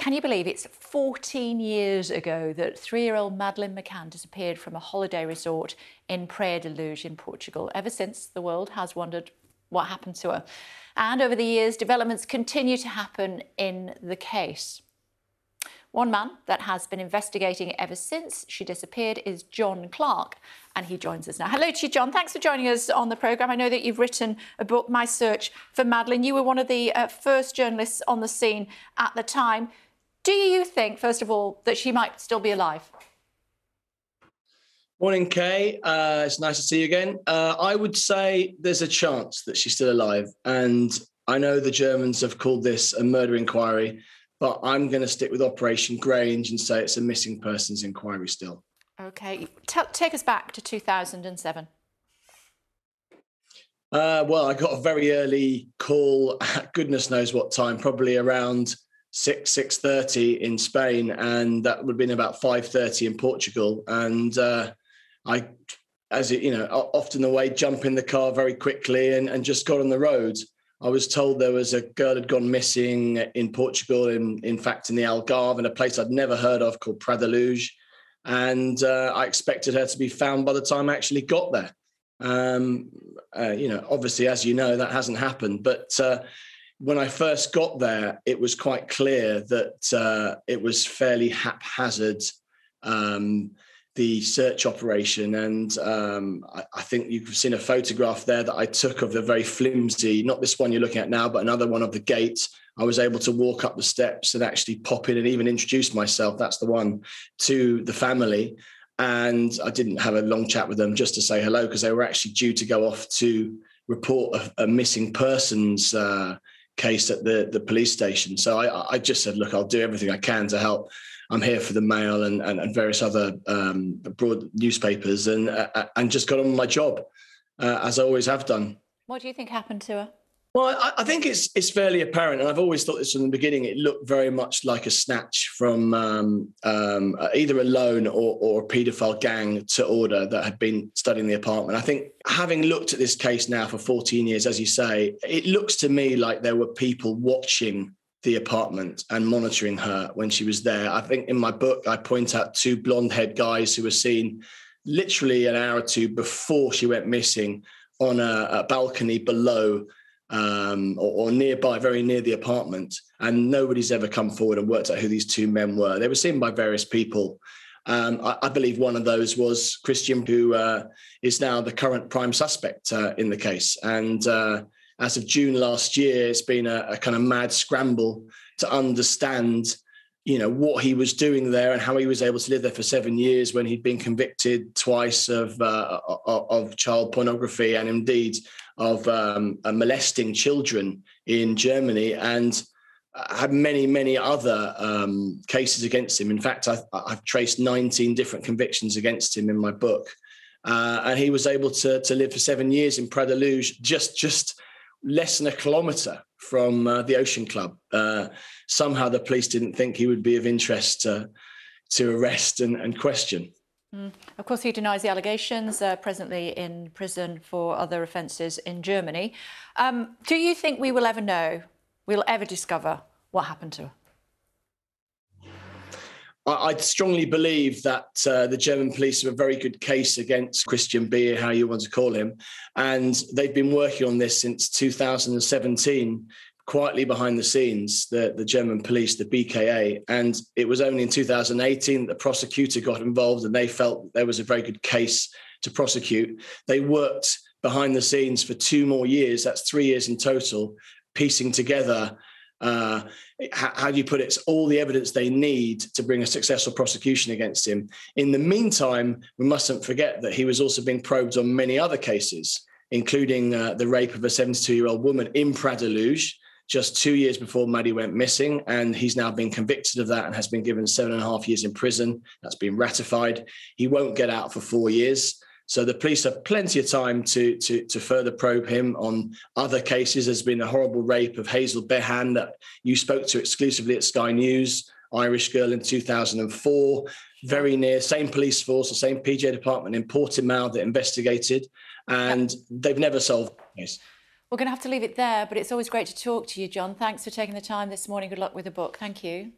Can you believe it's 14 years ago that 3-year-old Madeleine McCann disappeared from a holiday resort in Praia de Luz in Portugal? Ever since, the world has wondered what happened to her. And over the years, developments continue to happen in the case. One man that has been investigating it ever since she disappeared is Jon Clarke, and he joins us now. Hello to you, Jon. Thanks for joining us on the programme. I know that you've written a book, My Search for Madeleine. You were one of the first journalists on the scene at the time. Do you think, first of all, that she might still be alive? Morning, Kay. It's nice to see you again. I would say there's a chance that she's still alive. And I know the Germans have called this a murder inquiry, but I'm going to stick with Operation Grange and say it's a missing persons inquiry still. OK. Take us back to 2007. Well, I got a very early call at goodness knows what time, probably around 6:30 in Spain, and that would have been about 5:30 in Portugal. And I, as it, often the way, jump in the car very quickly and just got on the road. I was told there was a girl had gone missing in Portugal, in fact, in the Algarve, in a place I'd never heard of called Praia de Luz. And I expected her to be found by the time I actually got there. Obviously, as you know, that hasn't happened. But when I first got there, it was quite clear that it was fairly haphazard, the search operation. And I think you've seen a photograph there that I took of the very flimsy, not this one you're looking at now, but another one of the gate. I was able to walk up the steps and actually pop in and even introduce myself, that's the one, to the family. And I didn't have a long chat with them just to say hello, because they were actually due to go off to report a missing persons case at the police station. So I just said, look, I'll do everything I can to help. I'm here for the Mail and various other broad newspapers, and just got on with my job, as I always have done. What do you think happened to her? Well, I think it's fairly apparent, and I've always thought this from the beginning. It looked very much like a snatch from either a loan or a paedophile gang to order that had been studying the apartment. I think, having looked at this case now for 14 years, as you say, it looks to me like there were people watching the apartment and monitoring her when she was there. I think in my book, I point out two blonde-haired guys who were seen literally an hour or two before she went missing on a balcony below or nearby, very near the apartment. And nobody's ever come forward and worked out who these two men were. They were seen by various people. I believe one of those was Christian, who is now the current prime suspect in the case. And as of June last year, it's been a kind of mad scramble to understand, what he was doing there and how he was able to live there for 7 years when he'd been convicted twice of child pornography and indeed of molesting children in Germany, and had many, many other cases against him. In fact, I've traced 19 different convictions against him in my book. And he was able to live for 7 years in Praia de Luz, just less than a kilometre from the Ocean Club. Somehow the police didn't think he would be of interest to arrest and question. Of course, he denies the allegations, presently in prison for other offences in Germany. Do you think we'll ever discover what happened to her? I strongly believe that the German police have a very good case against Christian B, how you want to call him. And they've been working on this since 2017, quietly behind the scenes, the German police, the BKA. And it was only in 2018 that the prosecutor got involved and they felt there was a very good case to prosecute. They worked behind the scenes for 2 more years, that's 3 years in total, piecing together how do you put it? It's all the evidence they need to bring a successful prosecution against him. In the meantime, we mustn't forget that he was also being probed on many other cases, including the rape of a 72-year-old woman in Praia de Luz, just 2 years before Maddie went missing. And he's now been convicted of that and has been given 7.5 years in prison. That's been ratified. He won't get out for 4 years. So the police have plenty of time to further probe him on other cases. There's been a horrible rape of Hazel Behan that you spoke to exclusively at Sky News, Irish girl in 2004, very near, same police force, the same PJ department in Portimao that investigated, and they've never solved the case. We're going to have to leave it there, but it's always great to talk to you, Jon. Thanks for taking the time this morning. Good luck with the book. Thank you.